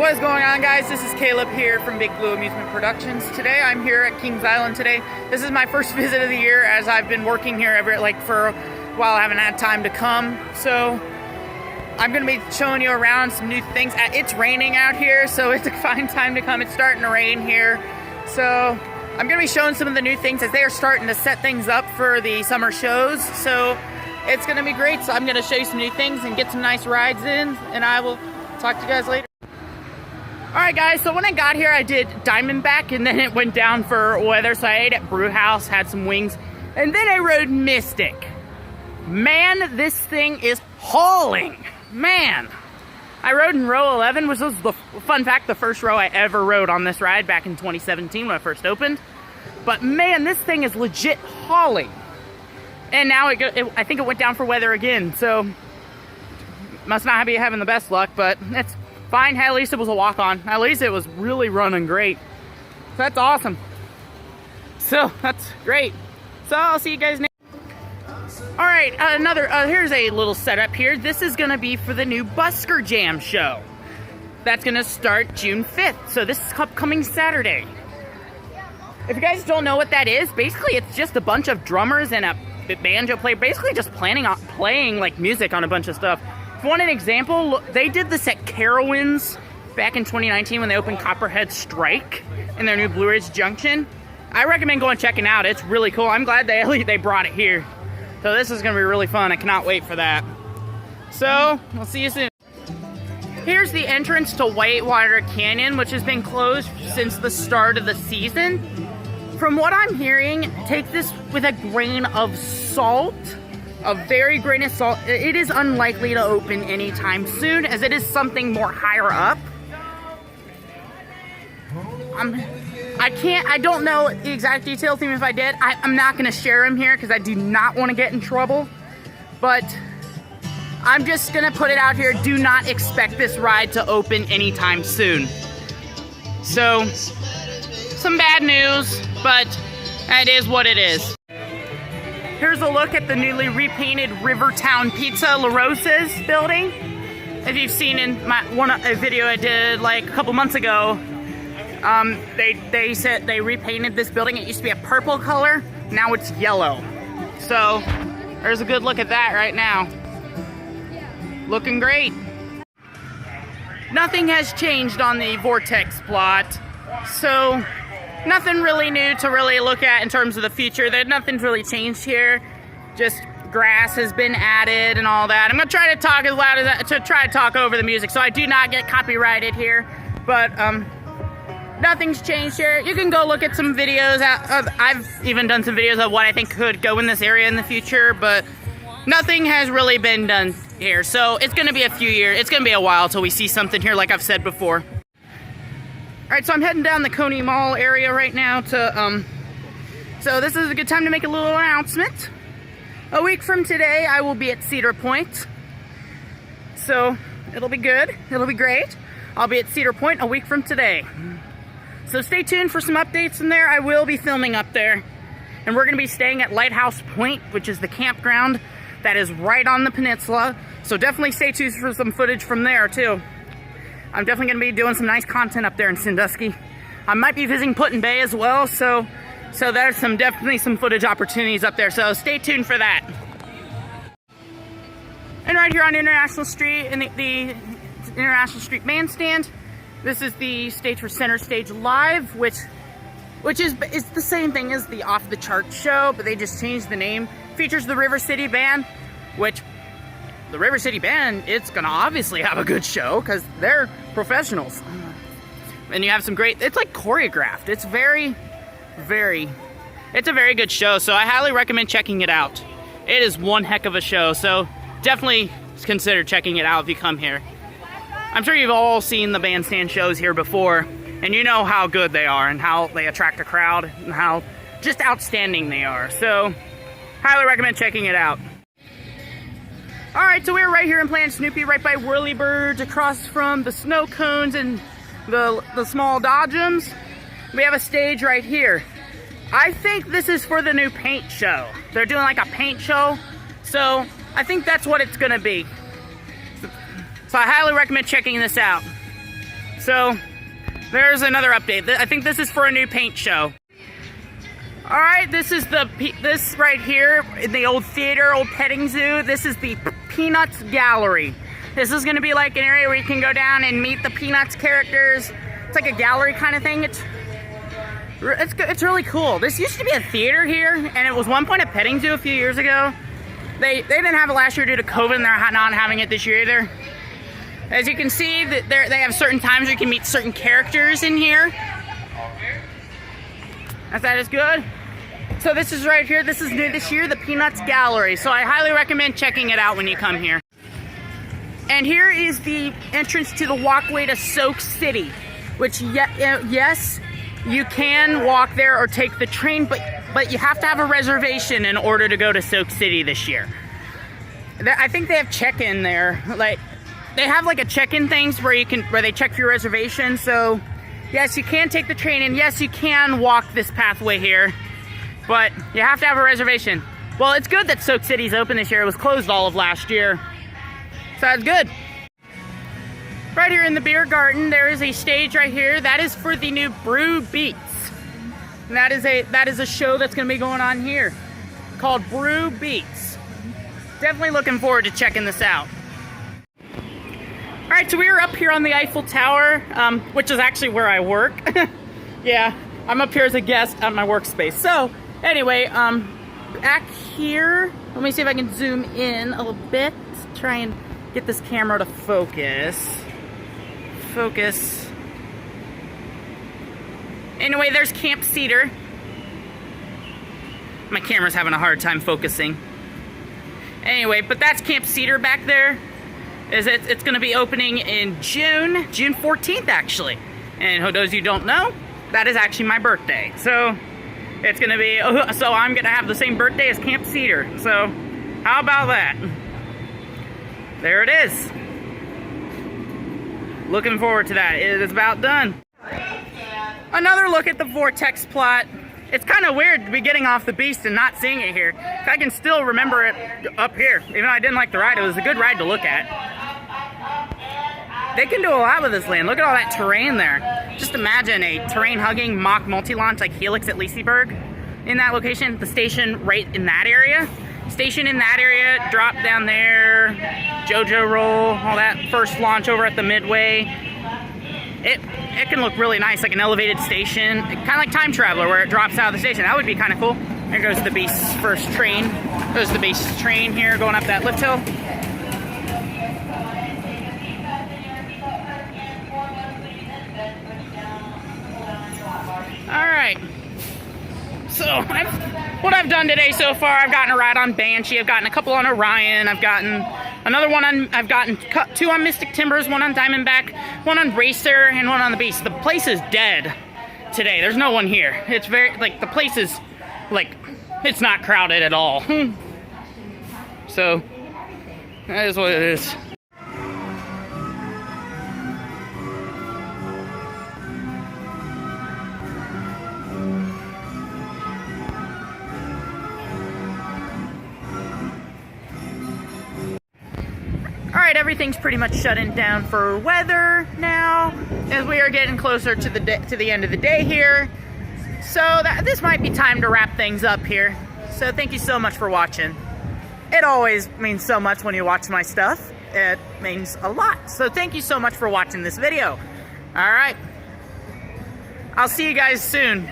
What is going on, guys? This is Caleb here from Big Blue Amusement Productions. Today I'm here at Kings Island today. This is my first visit of the year, as I've been working here for a while. I haven't had time to come, so I'm going to be showing you around some new things. It's raining out here, so it's a fine time to come. It's starting to rain here, so I'm going to be showing some of the new things as they are starting to set things up for the summer shows. So it's going to be great. So I'm going to show you some new things and get some nice rides in, and I will talk to you guys later. Alright guys, so when I got here I did Diamondback, and then it went down for weather, so I ate at Brew House, had some wings, and then I rode Mystic. Man, this thing is hauling. Man. I rode in row 11, which was the fun fact, the first row I ever rode on this ride back in 2017 when I first opened. But man, this thing is legit hauling. And now I think it went down for weather again, so must not be having the best luck, but it's fine. At least it was a walk-on. At least it was really running great. So that's awesome. So that's great. So I'll see you guys next. All right, here's a little setup here. This is gonna be for the new Busker Jam show. That's gonna start June 5th. So this is upcoming Saturday. If you guys don't know what that is, basically it's just a bunch of drummers and a banjo player, basically just playing like music on a bunch of stuff. If you want an example, they did this at Carowinds back in 2019 when they opened Copperhead Strike in their new Blue Ridge Junction. I recommend going and checking it out. It's really cool. I'm glad they brought it here. So this is going to be really fun. I cannot wait for that. So, we'll see you soon. Here's the entrance to Whitewater Canyon, which has been closed since the start of the season. From what I'm hearing, take this with a grain of salt. A very grain of salt. It is unlikely to open anytime soon, as it is something more higher up. I don't know the exact details, even if I did. I'm not going to share them here because I do not want to get in trouble. But I'm just going to put it out here. Do not expect this ride to open anytime soon. So, some bad news, but that is what it is. Here's a look at the newly repainted Rivertown Pizza La Rosa's building. If you've seen in a video I did like a couple months ago, they said they repainted this building. It used to be a purple color, now it's yellow. So there's a good look at that right now. Looking great. Nothing has changed on the Vortex plot, so nothing really new to really look at in terms of the future. Nothing's really changed here. Just grass has been added and all that. I'm gonna try to talk as loud as try to talk over the music, so I do not get copyrighted here. But nothing's changed here. You can go look at some videos. I've even done some videos of what I think could go in this area in the future, but nothing has really been done here. So it's gonna be a few years. It's gonna be a while till we see something here, like I've said before. Alright, so I'm heading down the Coney Mall area right now to, so this is a good time to make a little announcement. A week from today, I will be at Cedar Point. So, it'll be good. It'll be great. I'll be at Cedar Point a week from today. So stay tuned for some updates from there. I will be filming up there. And we're going to be staying at Lighthouse Point, which is the campground that is right on the peninsula. So definitely stay tuned for some footage from there, too. I'm definitely going to be doing some nice content up there in Sandusky. I might be visiting Put-in Bay as well, so there's definitely some footage opportunities up there, so stay tuned for that. And right here on International Street, in the International Street Bandstand, this is the stage for Center Stage Live, which is the same thing as the Off the Chart show, but they just changed the name. Features the River City Band, which the River City Band, it's gonna obviously have a good show because they're professionals. And you have some great, it's like choreographed. It's it's a very good show, so I highly recommend checking it out. It is one heck of a show, so definitely consider checking it out if you come here. I'm sure you've all seen the bandstand shows here before, and you know how good they are and how they attract a crowd and how just outstanding they are. So, highly recommend checking it out. Alright, so we're right here in Planet Snoopy, right by Whirlybirds, across from the snow cones and the small dodgems. We have a stage right here. I think this is for the new paint show. They're doing like a paint show, so I think that's what it's gonna be. So I highly recommend checking this out. So there's another update. I think this is for a new paint show. All right, this is this right here in the old theater, old petting zoo. This is the Peanuts Gallery. This is gonna be like an area where you can go down and meet the Peanuts characters. It's like a gallery kind of thing. It's really cool. This used to be a theater here, and it was one point a petting zoo a few years ago. They didn't have it last year due to COVID, and they're not having it this year either. As you can see, they have certain times where you can meet certain characters in here. That is good. So this is right here. This is new this year, the Peanuts Gallery. So I highly recommend checking it out when you come here. And here is the entrance to the walkway to Soak City, which yes, you can walk there or take the train, but you have to have a reservation in order to go to Soak City this year. I think they have check-in there. Like, they have like a check-in things where they check for your reservation. So yes, you can take the train, and yes, you can walk this pathway here, but you have to have a reservation. Well, it's good that Soak City's open this year. It was closed all of last year. So that's good. Right here in the beer garden, there is a stage right here. That is for the new Brew Beats. And that is a show that's gonna be going on here called Brew Beats. Definitely looking forward to checking this out. All right, so we are up here on the Eiffel Tower, which is actually where I work. Yeah, I'm up here as a guest at my workspace. So anyway, back here, let me see if I can zoom in a little bit. Try and get this camera to focus. Anyway, there's Camp Cedar. My camera's having a hard time focusing. Anyway, but that's Camp Cedar back there. It's going to be opening in June 14th actually. And for those of you who don't know, that is actually my birthday. So it's going to be, so I'm going to have the same birthday as Camp Cedar. So how about that? There it is. Looking forward to that. It is about done. Another look at the Vortex plot. It's kind of weird to be getting off the Beast and not seeing it here. I can still remember it up here. Even though I didn't like the ride, it was a good ride to look at. They can do a lot with this land. Look at all that terrain there. Just imagine a terrain-hugging mock multi-launch like Helix at Liseberg in that location. The station right in that area. Station in that area, drop down there, JoJo Roll, all that first launch over at the Midway. It can look really nice, like an elevated station, kind of like Time Traveler where it drops out of the station. That would be kind of cool. There goes the Beast's first train. There's the Beast's train here going up that lift hill. All right. So what I've done today so far, I've gotten a ride on Banshee, I've gotten a couple on Orion, I've gotten another one on, I've gotten two on Mystic Timbers, one on Diamondback, one on Racer, and one on the Beast. The place is dead today. There's no one here. It's very, like, the place is, like, it's not crowded at all. So, that is what it is. Alright, everything's pretty much shutting down for weather now, as we are getting closer to the end of the day here. So this might be time to wrap things up here. So thank you so much for watching. It always means so much when you watch my stuff. It means a lot. So thank you so much for watching this video. Alright. I'll see you guys soon.